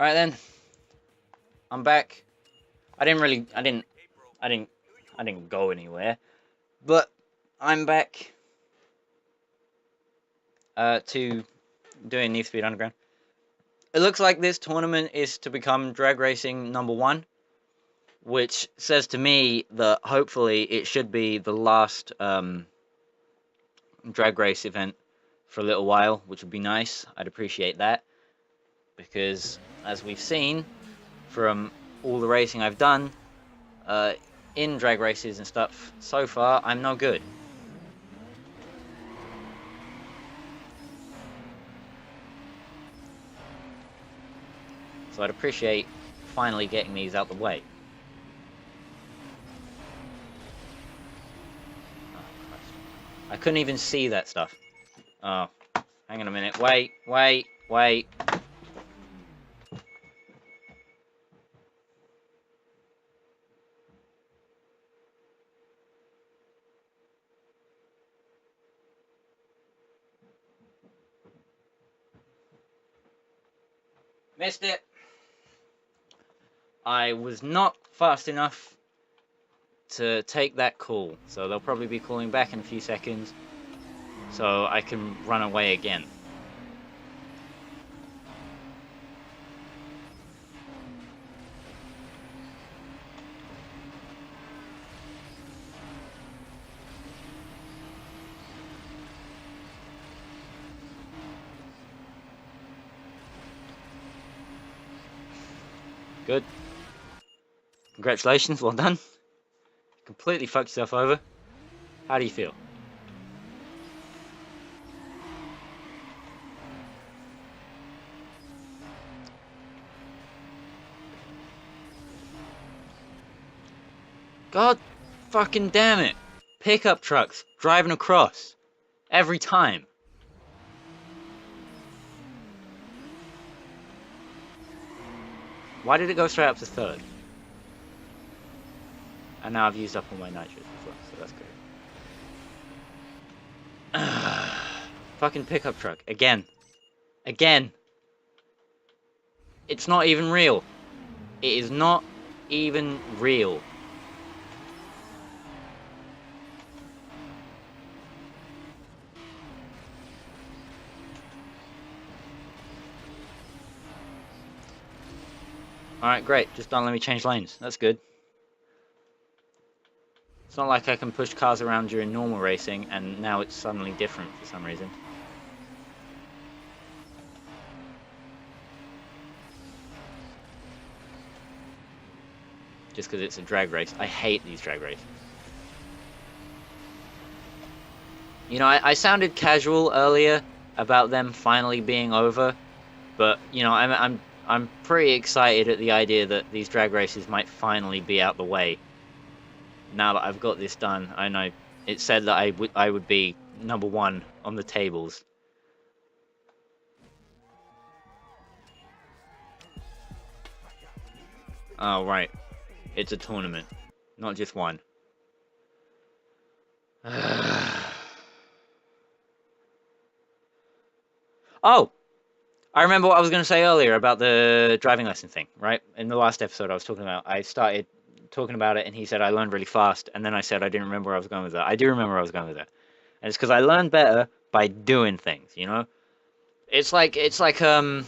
Alright then. I'm back. I didn't go anywhere. But I'm back to doing Need for Speed Underground. It looks like this tournament is to become drag racing #1, which says to me that hopefully it should be the last drag race event for a little while, which would be nice. I'd appreciate that, because as we've seen from all the racing I've done in drag races and stuff so far, I'm no good. So I'd appreciate finally getting these out the way. Oh, Christ. I couldn't even see that stuff. Oh, hang on a minute. Wait. Missed it. I was not fast enough to take that call, so they'll probably be calling back in a few seconds, so I can run away again. Good. Congratulations, well done. Completely fucked yourself over. How do you feel? God fucking damn it. Pickup trucks driving across. Every time. Why did it go straight up to third? And now I've used up all my nitrous as well, so that's great. Fucking pickup truck. Again. Again. It's not even real. It is not even real. Alright, great. Just don't let me change lanes. That's good. It's not like I can push cars around during normal racing, and now it's suddenly different for some reason. Just because it's a drag race. I hate these drag races. You know, I sounded casual earlier about them finally being over, but you know, I'm pretty excited at the idea that these drag races might finally be out the way. Now that I've got this done, I know it said that I would be #1 on the tables. Oh right, it's a tournament, not just one. Oh! I remember what I was going to say earlier about the driving lesson thing, right? In the last episode I started talking about it, and he said I learned really fast, and then I said I didn't remember where I was going with that. I do remember where I was going with that. And it's because I learned better by doing things, you know? It's like the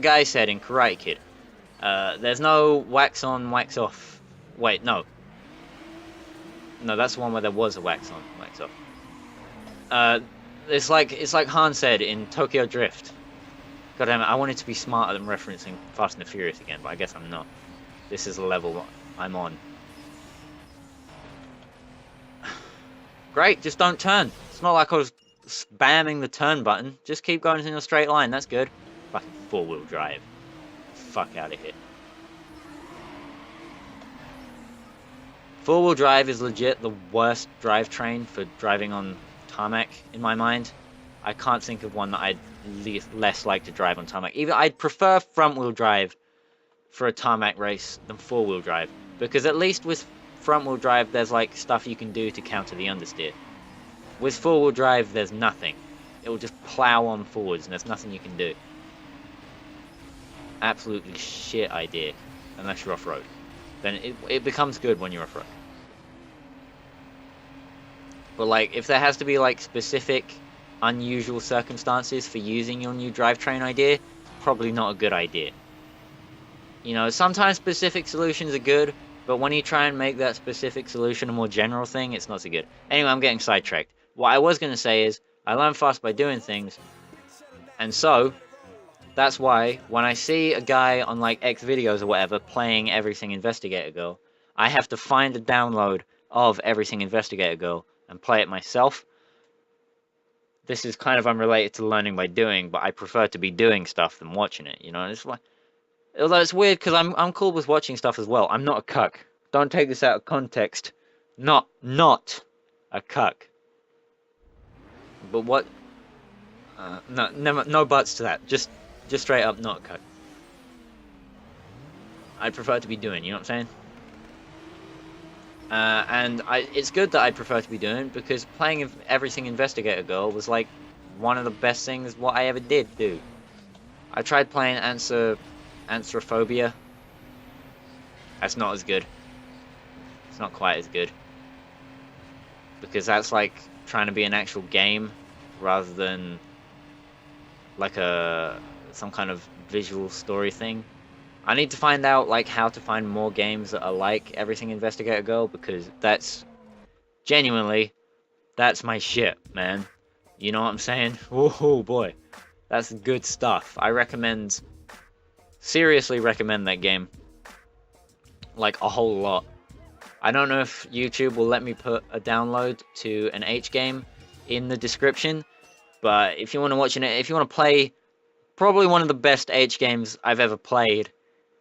guy said in Karate Kid. There's no wax on, wax off. Wait, no. No, that's the one where there was a wax on, wax off. It's like Han said in Tokyo Drift. God damn it, I wanted to be smarter than referencing Fast and the Furious again, but I guess I'm not. This is the level I'm on. Great, just don't turn. It's not like I was spamming the turn button. Just keep going in a straight line, that's good. Fucking four-wheel drive. Fuck out of here. Four-wheel drive is legit the worst drivetrain for driving on tarmac in my mind. I can't think of one that I'd less like to drive on tarmac. Even I'd prefer front-wheel drive for a tarmac race than four-wheel drive, because at least with front-wheel drive there's like stuff you can do to counter the understeer. With four-wheel drive there's nothing. It will just plow on forwards and there's nothing you can do. absolutely shit idea unless you're off-road. Then it becomes good when you're off-road. But like, if there has to be like specific unusual circumstances for using your new drivetrain idea, it's probably not a good idea. You know, sometimes specific solutions are good, but when you try and make that specific solution a more general thing, it's not so good. Anyway, I'm getting sidetracked. What I was going to say is, I learn fast by doing things, and so, that's why, when I see a guy on like X videos or whatever playing Everything Investigator Girl, I have to find a download of Everything Investigator Girl and play it myself. This is kind of unrelated to learning by doing, but I prefer to be doing stuff than watching it, you know? It's like, although it's weird, because I'm cool with watching stuff as well. I'm not a cuck. Don't take this out of context. Not a cuck. But what... no buts to that. Just straight up not a cuck. I'd prefer to be doing, you know what I'm saying? And it's good that I prefer to be doing, because playing Everything Investigator Girl was like one of the best things what I ever did do. I tried playing Answerophobia. That's not as good. It's not quite as good. Because that's like trying to be an actual game rather than like some kind of visual story thing. I need to find out like how to find more games that are like Everything Investigator Girl, because that's genuinely, that's my shit, man. You know what I'm saying? Oh boy, that's good stuff. I recommend, seriously recommend that game, like a whole lot. I don't know if YouTube will let me put a download to an H game in the description, but if you want to watch it, if you want to play probably one of the best H games I've ever played,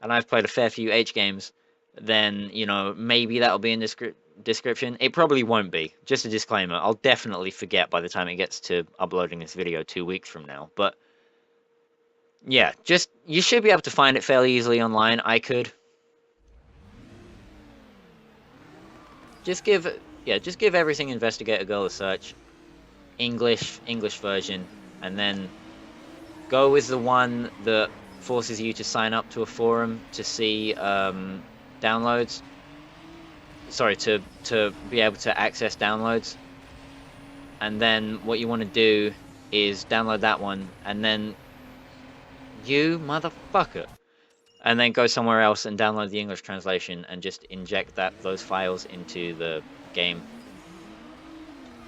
and I've played a fair few H games, then, you know, maybe that'll be in the description. It probably won't be. Just a disclaimer. I'll definitely forget by the time it gets to uploading this video 2 weeks from now. But, yeah, you should be able to find it fairly easily online. I could. Just give Everything Investigator Girl a search. English version. And then go with the one that forces you to sign up to a forum to see downloads. Sorry, to be able to access downloads. And then what you want to do is download that one, and then you motherfucker, and then go somewhere else and download the English translation and just inject those files into the game.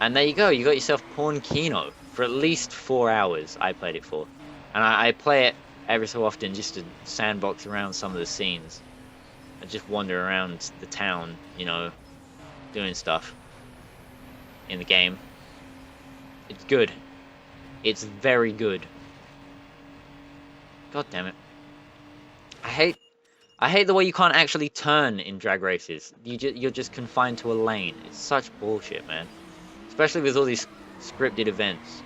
And there you go. You got yourself Porn Kino for at least 4 hours. I played it for, and I play it every so often just to sandbox around some of the scenes. I just wander around the town, you know, doing stuff in the game. It's good. It's very good. God damn it. I hate the way you can't actually turn in drag races. You're just confined to a lane. It's such bullshit, man. Especially with all these scripted events.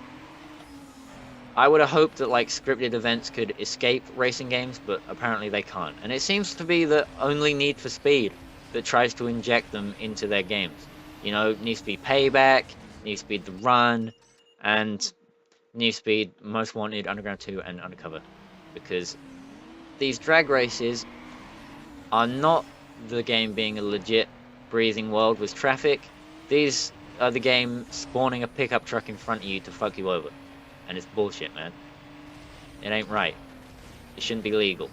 I would have hoped that like scripted events could escape racing games, but apparently they can't. And it seems to be the only Need for Speed that tries to inject them into their games. You know, Need for Speed Payback, Need for Speed The Run, and Need for Speed Most Wanted, Underground 2, and Undercover. Because these drag races are not the game being a legit breathing world with traffic. These are the game spawning a pickup truck in front of you to fuck you over. And it's bullshit, man. It ain't right. It shouldn't be legal.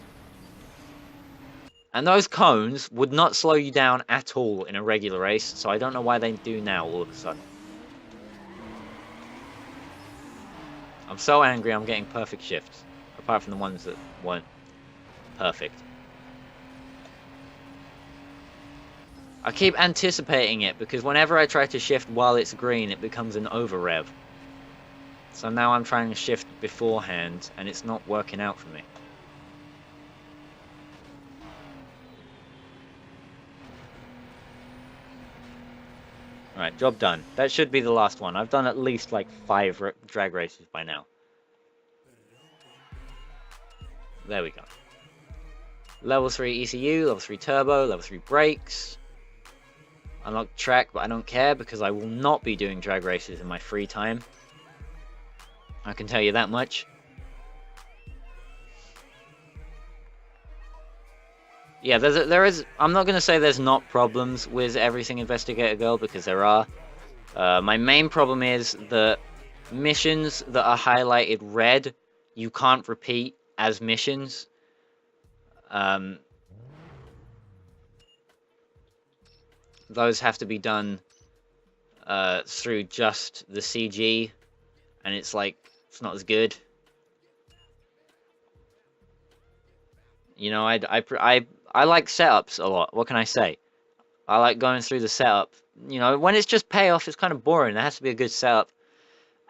And those cones would not slow you down at all in a regular race, so I don't know why they do now all of a sudden. I'm so angry I'm getting perfect shifts. Apart from the ones that weren't perfect. I keep anticipating it, because whenever I try to shift while it's green, it becomes an over rev. So now I'm trying to shift beforehand, and it's not working out for me. Alright, job done. That should be the last one. I've done at least like 5 drag races by now. There we go. Level 3 ECU, level 3 turbo, level 3 brakes. Unlock track, but I don't care, because I will not be doing drag races in my free time. I can tell you that much. Yeah, there is. I'm not gonna say there's not problems with Everything Investigator Girl, because there are. My main problem is that missions that are highlighted red, you can't repeat as missions. Those have to be done through just the CG, and it's like, it's not as good. You know, I like setups a lot. What can I say? I like going through the setup. You know, when it's just payoff, it's kind of boring. There has to be a good setup.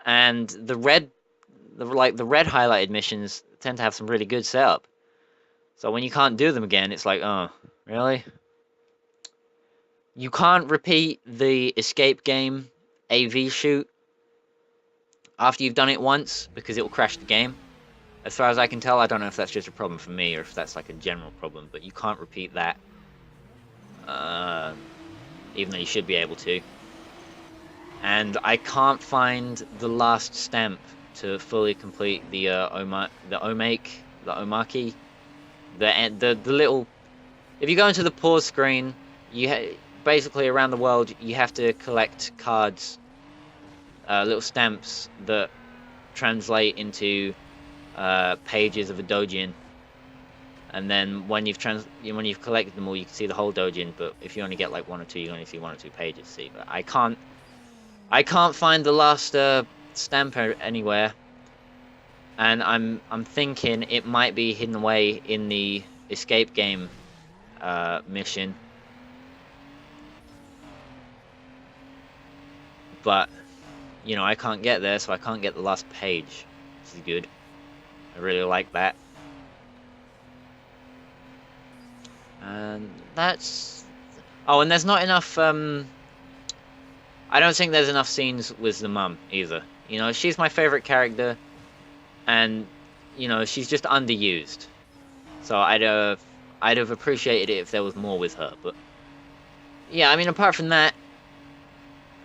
And the red highlighted missions tend to have some really good setup. So when you can't do them again, it's like, oh, really? You can't repeat the escape game AV shoot after you've done it once, because it will crash the game. As far as I can tell, I don't know if that's just a problem for me or if that's like a general problem, but you can't repeat that. Even though you should be able to. And I can't find the last stamp to fully complete the Omaki, the little. If you go into the pause screen, basically around the world you have to collect cards, little stamps that translate into pages of a dojin. And then when you've collected them all, you can see the whole dojin. But if you only get like one or two, you only see one or two pages. See, but I can't find the last stamp anywhere, and I'm thinking it might be hidden away in the escape game mission. But you know, I can't get there, so I can't get the last page. This is good. I really like that. And that's... Oh, and there's not enough, I don't think there's enough scenes with the mum, either. You know, she's my favourite character, and, you know, she's just underused. So I'd have appreciated it if there was more with her, but... Yeah, I mean, apart from that,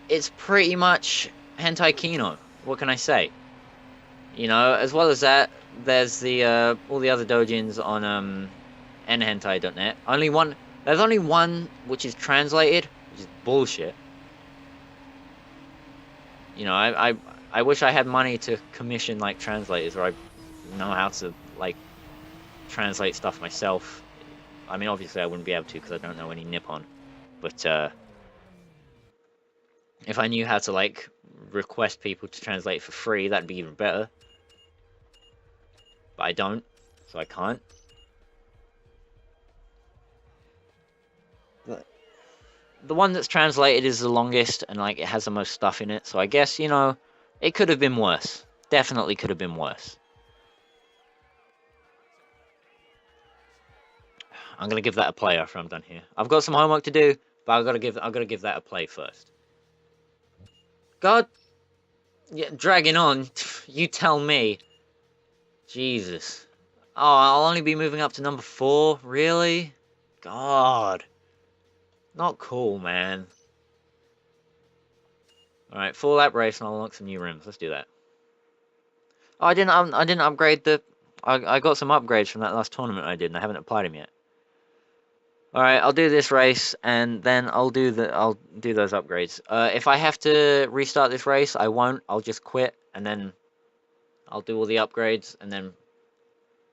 it's pretty much hentai kino. What can I say? You know, as well as that, there's the, all the other dojins on, nhentai.net. There's only one which is translated, which is bullshit. You know, I wish I had money to commission, like, translators, or I know how to, like, translate stuff myself. I mean, obviously I wouldn't be able to, because I don't know any Nippon. But, if I knew how to, like, request people to translate for free, that'd be even better. But I don't, so I can't. The one that's translated is the longest, and like it has the most stuff in it, so I guess, you know, it could have been worse. Definitely could have been worse. I'm gonna give that a play after I'm done here. I've got some homework to do, but I've gotta give that a play first. God, yeah, dragging on. You tell me. Jesus. Oh, I'll only be moving up to number 4, really? God. Not cool, man. Alright, full lap race and I'll unlock some new rooms. Let's do that. Oh, I didn't upgrade the... I got some upgrades from that last tournament I did, and I haven't applied them yet. Alright, I'll do this race, and then I'll do those upgrades. If I have to restart this race, I won't. I'll just quit, and then I'll do all the upgrades, and then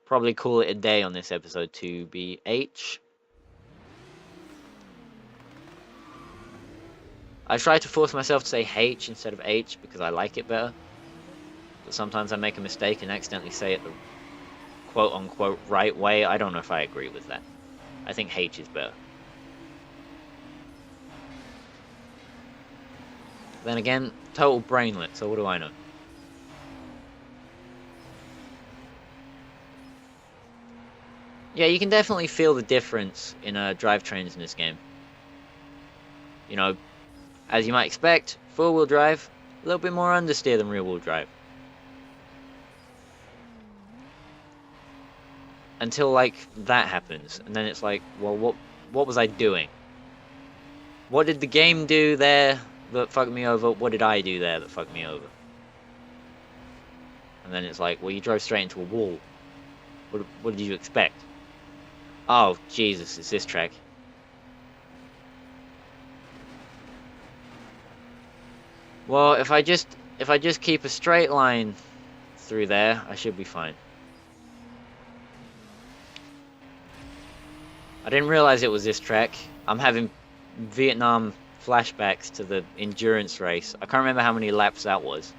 probably call it a day on this episode to be H. I try to force myself to say H instead of H because I like it better. But sometimes I make a mistake and accidentally say it the quote-unquote right way. I don't know if I agree with that. I think H is better. Then again, total brainlet, so what do I know? Yeah, you can definitely feel the difference in drivetrains in this game. You know, as you might expect, four-wheel drive, a little bit more understeer than rear-wheel drive. Until, like, that happens, and then it's like, well, what was I doing? What did the game do there that fucked me over? What did I do there that fucked me over? And then it's like, well, you drove straight into a wall. What did you expect? Oh, Jesus, it's this track. Well, if I just keep a straight line through there, I should be fine. I didn't realize it was this track. I'm having Vietnam flashbacks to the endurance race. I can't remember how many laps that was.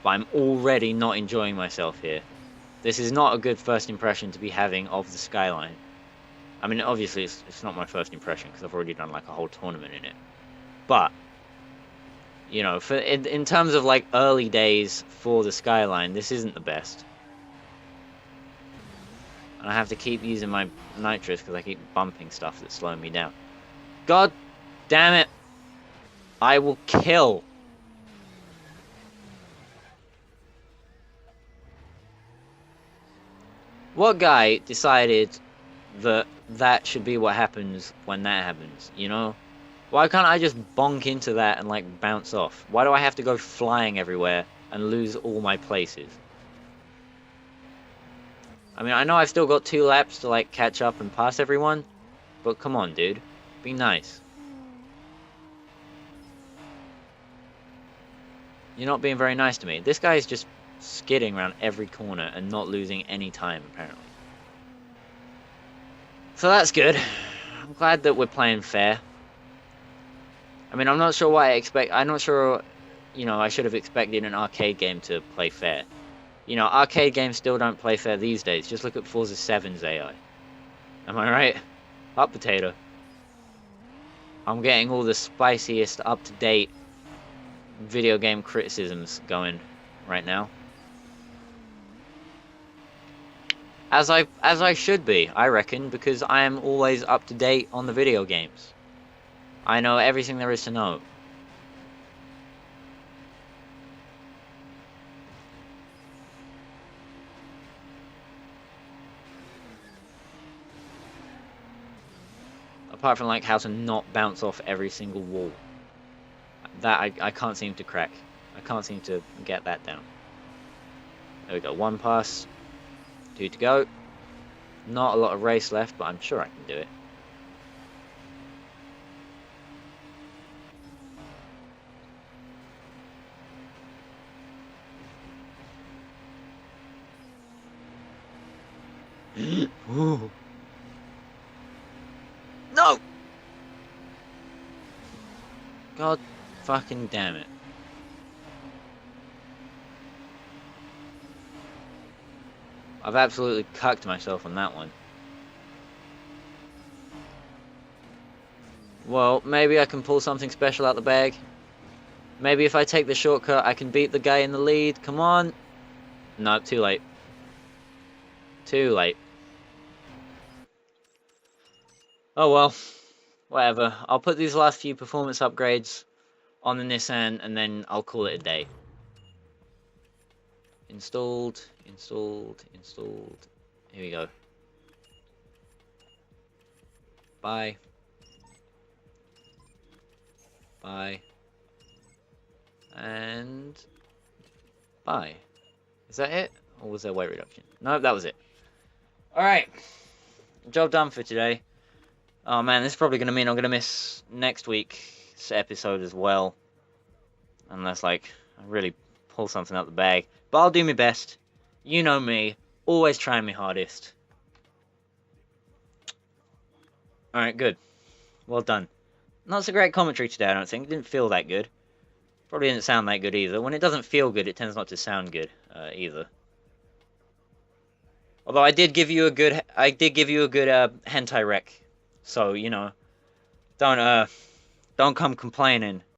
But I'm already not enjoying myself here. This is not a good first impression to be having of the Skyline. I mean, obviously it's not my first impression because I've already done like a whole tournament in it. But, you know, in terms of like early days for the Skyline, this isn't the best. And I have to keep using my nitrous because I keep bumping stuff that's slowing me down. God damn it! I will kill. What guy decided that that should be what happens when that happens, you know? Why can't I just bonk into that and like bounce off? Why do I have to go flying everywhere and lose all my places? I mean, I know I've still got 2 laps to like catch up and pass everyone, but come on, dude. Be nice. You're not being very nice to me. This guy is just skidding around every corner and not losing any time, apparently. So that's good. I'm glad that we're playing fair. I mean, I'm not sure what I expect. I'm not sure, you know, I should have expected an arcade game to play fair. You know, arcade games still don't play fair these days. Just look at Forza 7's AI. Am I right? Hot potato. I'm getting all the spiciest, up-to-date video game criticisms going right now. As I should be, I reckon, because I am always up to date on the video games. I know everything there is to know. Apart from like how to not bounce off every single wall. That I can't seem to crack. I can't seem to get that down. There we go, 1 pass. 2 to go. Not a lot of race left, but I'm sure I can do it. No! God fucking damn it. I've absolutely cucked myself on that one. Well, maybe I can pull something special out the bag. Maybe if I take the shortcut, I can beat the guy in the lead. Come on. No, too late. Too late. Oh well. Whatever. I'll put these last few performance upgrades on the Nissan and then I'll call it a day. Installed, installed, installed. Here we go. Bye. Bye. And bye. Is that it? Or was there weight reduction? No, that was it. Alright. Job done for today. Oh man, this is probably going to mean I'm going to miss next week's episode as well. Unless, like, I really pull something out the bag. But I'll do my best. You know me. Always trying my hardest. Alright, good. Well done. Not so great commentary today, I don't think. It didn't feel that good. Probably didn't sound that good either. When it doesn't feel good, it tends not to sound good either. Although I did give you a good hentai rec. So, you know, don't come complaining